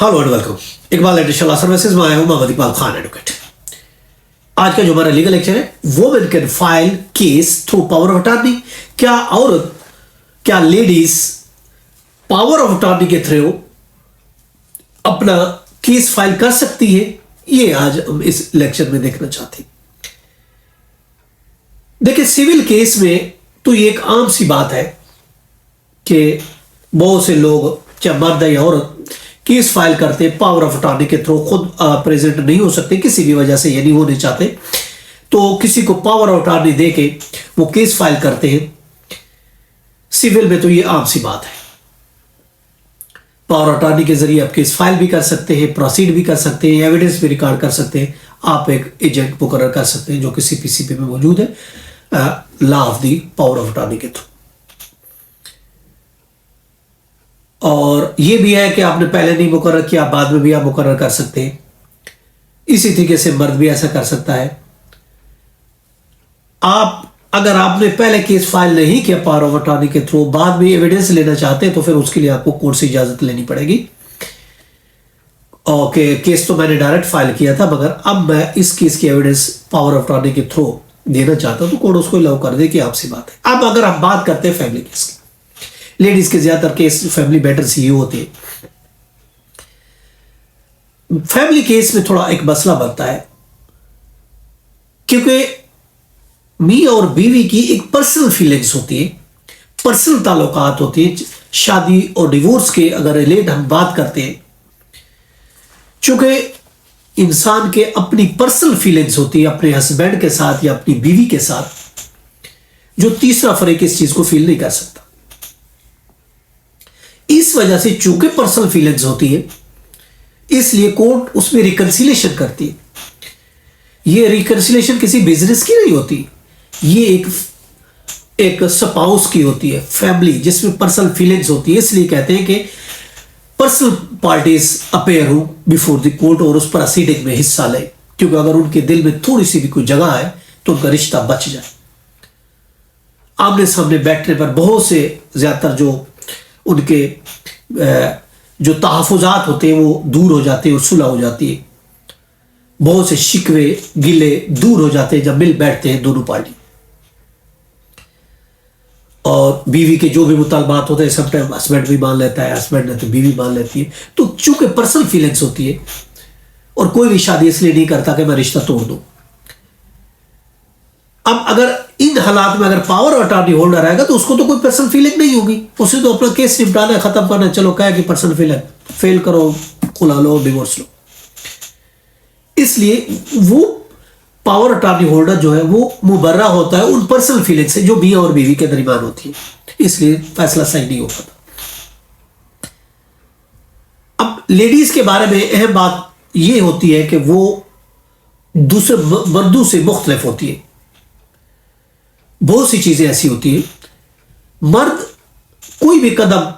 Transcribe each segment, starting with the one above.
Hello and welcome. Iqbal additional services में आया हूं मोहम्मद इकबाल खान एडवोकेट। आज का जो हमारा लीगल लेक्चर है, women can file case through power of attorney. क्या लेडीज पावर ऑफ अटॉर्नी के थ्रू अपना केस फाइल कर सकती है, ये आज हम इस लेक्चर में देखना चाहते हैं। देखिए, सिविल केस में तो ये एक आम सी बात है कि बहुत से लोग, चाहे मर्द या औरत, केस फाइल करते पावर ऑफ अटॉर्नी के थ्रू। खुद प्रेजेंट नहीं हो सकते, किसी भी वजह से ये नहीं होने चाहते, तो किसी को पावर ऑफ अटॉर्नी दे के वो केस फाइल करते हैं। सिविल में तो ये आम सी बात है। पावर ऑफ अटॉर्नी के जरिए आप केस फाइल भी कर सकते हैं, प्रोसीड भी कर सकते हैं, एविडेंस भी रिकॉर्ड कर सकते हैं। आप एक एजेंट मुकर्रर कर सकते हैं जो कि CPCP में मौजूद है, law of the power of attorney के थ्रू। और ये भी है कि आपने पहले नहीं मुकर्रर किया, बाद में भी आप मुकर्रर कर सकते हैं। इसी तरीके से मर्द भी ऐसा कर सकता है। अगर आपने पहले केस फाइल नहीं किया पावर ऑफ अटॉर्नी के थ्रू, बाद में एविडेंस लेना चाहते हैं, तो फिर उसके लिए आपको कोर्ट से इजाजत लेनी पड़ेगी। ओके, केस तो मैंने डायरेक्ट फाइल किया था, मगर अब मैं इस केस की एविडेंस पावर ऑफ अटॉर्नी के थ्रू देना चाहता हूं, तो कोर्ट उसको अलाउ कर दे कि आपसी बात है। अब अगर आप बात करते हैं फैमिली केस की, लेडीज के ज्यादातर केस फैमिली मैटर्स ही होते हैं। फैमिली केस में थोड़ा एक मसला बनता है, क्योंकि मियां और बीवी की एक पर्सनल फीलिंग्स होती है, पर्सनल ताल्लुकात होती है। शादी और डिवोर्स के अगर रिलेट हम बात करते हैं, चूंकि इंसान के अपनी पर्सनल फीलिंग्स होती है अपने हस्बैंड के साथ या अपनी बीवी के साथ, जो तीसरा फरीक इस चीज को फील नहीं कर सकता। इस वजह से चूंकि पर्सनल फीलिंग्स होती है, इसलिए कोर्ट उसमें रिकंसिलेशन करती है। ये रिकंसिलेशन किसी बिजनेस की नहीं होती, ये एक स्पाउस की होती है, फैमिली जिसमें पर्सनल फीलिंग्स होती है। इसलिए कहते हैं कि पर्सनल पार्टीज अपेयर हो बिफोर द कोर्ट और उस प्रोसीडिंग में हिस्सा ले, क्योंकि अगर उनके दिल में थोड़ी सी भी कोई जगह है तो उनका रिश्ता बच जाए। आमने सामने बैठने पर बहुत से ज्यादातर जो उनके जो तहफ़ुज़ात होते हैं वो दूर हो जाते हैं और सुलह हो जाती है। बहुत से शिकवे गिले दूर हो जाते हैं जब मिल बैठते हैं दोनों पार्टी। और बीवी के जो भी मुतालबात होते हैं, समटाइम हस्बैंड भी मान लेता है, हस्बैंड ने तो बीवी मान लेती है। तो चूंकि पर्सनल फीलिंग्स होती है, और कोई भी शादी इसलिए नहीं करता कि मैं रिश्ता तोड़ दूं। अब अगर इन हालात में अगर पावर ऑफ अटॉर्नी होल्डर आएगा तो उसको तो कोई पर्सनल फीलिंग नहीं होगी, उसे तो अपना केस निपटाना है, खत्म करना है। चलो कहे कि पर्सनल फीलिंग फेल करो, खुला लो, डिवोर्स लो। इसलिए वो पावर अटॉर्नी होल्डर जो है वो मुबर्रा होता है उन पर्सनल फीलिंग से जो मियां और बीवी के दरमियान होती है, इसलिए फैसला सही नहीं हो पाता। अब लेडीज के बारे में अहम बात यह होती है कि वो दूसरे मर्दों से मुख्तलिफ होती है। बहुत सी चीजें ऐसी होती है, मर्द कोई भी कदम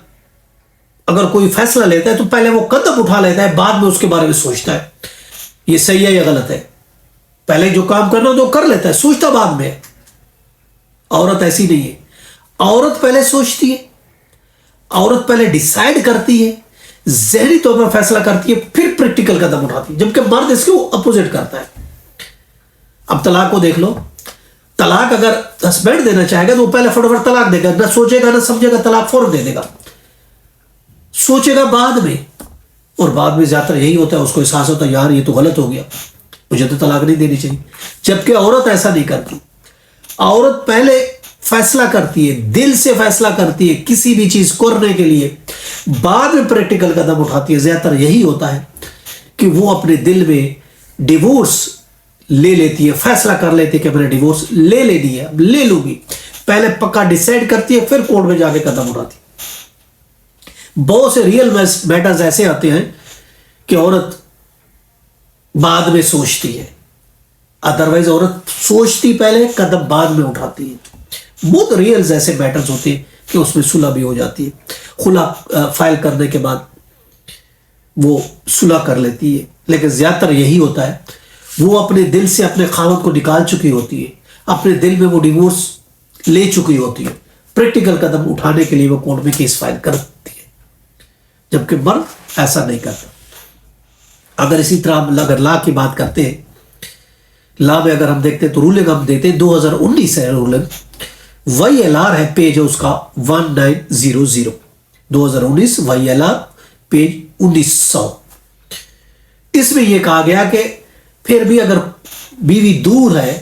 अगर कोई फैसला लेता है तो पहले वो कदम उठा लेता है, बाद में उसके बारे में सोचता है ये सही है या गलत है। पहले जो काम करना हो तो कर लेता है, सोचता बाद में। औरत ऐसी नहीं है, औरत पहले सोचती है, औरत पहले डिसाइड करती है, ज़हनी तौर पर फैसला करती है, फिर प्रैक्टिकल कदम उठाती है, जबकि मर्द इसको अपोजिट करता है। अब तलाक को देख लो, तलाक अगर हस्बैंड देना चाहेगा तो वो पहले फटाफट तलाक देगा, ना सोचेगा ना समझेगा, तलाक फौरन दे देगा। सोचेगा बाद में, और बाद में ज्यादातर यही होता है, उसको एहसास होता है यार ये तो गलत हो गया, मुझे तो तलाक नहीं देनी चाहिए। जबकि औरत ऐसा नहीं करती। औरत पहले फैसला करती है, दिल से फैसला करती है किसी भी चीज करने के लिए, बाद में प्रैक्टिकल कदम उठाती है। ज्यादातर यही होता है कि वो अपने दिल में डिवोर्स ले लेती है, फैसला कर लेती है कि मैंने डिवोर्स ले लेनी है, अब ले लूंगी। पहले पक्का डिसाइड करती है, फिर कोर्ट में जाके कदम उठाती है। बहुत से रियल मैटर्स ऐसे आते हैं कि औरत बाद में सोचती है, अदरवाइज औरत सोचती पहले, कदम बाद में उठाती है। बहुत रियल ऐसे मैटर्स होते हैं कि उसमें सुलह भी हो जाती है। खुला फाइल करने के बाद वो सुलह कर लेती है, लेकिन ज्यादातर यही होता है वो अपने दिल से अपने खामद को निकाल चुकी होती है, अपने दिल में वो डिवोर्स ले चुकी होती है। प्रैक्टिकल कदम उठाने के लिए वो कोर्ट में केस फाइल करती है, जबकि मर्द ऐसा नहीं करता। اگر اسی طرح اگر لا کی بات کرتے ہیں، لا میں اگر ہم دیکھتے ہیں تو رولنگ ہم دیتے ہیں 2019 ہے رولنگ، وائی ایل آر ہے پیج ہے اس کا 1900، 2019 وائی ایل آر پیج 1900۔ اس میں یہ کہا گیا کہ پھر بھی اگر بیوی دور ہے،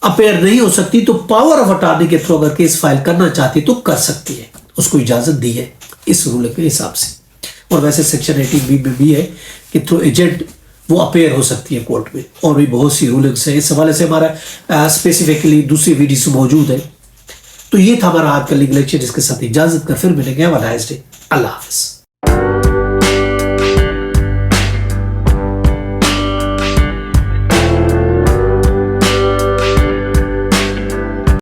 اپیئر نہیں ہو سکتی، تو پاور آف اٹارنی کے تھرو اگر کیس فائل کرنا چاہتی تو کر سکتی ہے، اس کو اجازت دی ہے اس رولنگ کے حساب سے۔ اور ویسے سیکشن 18B میں بھی ہے کہ تھرو ایجنٹ وہ اپیئر ہو سکتی ہے کورٹ میں، اور بھی بہت سی رولنگس ہیں۔ اس حوالے سے ہمارا اسپیسیفکلی دوسری ویڈیوز موجود ہے۔ تو یہ تھا ہمارا آج کا لیگل لیکچر، جس کے ساتھ اجازت کر پھر ملیں گے۔ ہیو اے نائس ڈے، اللہ حافظ۔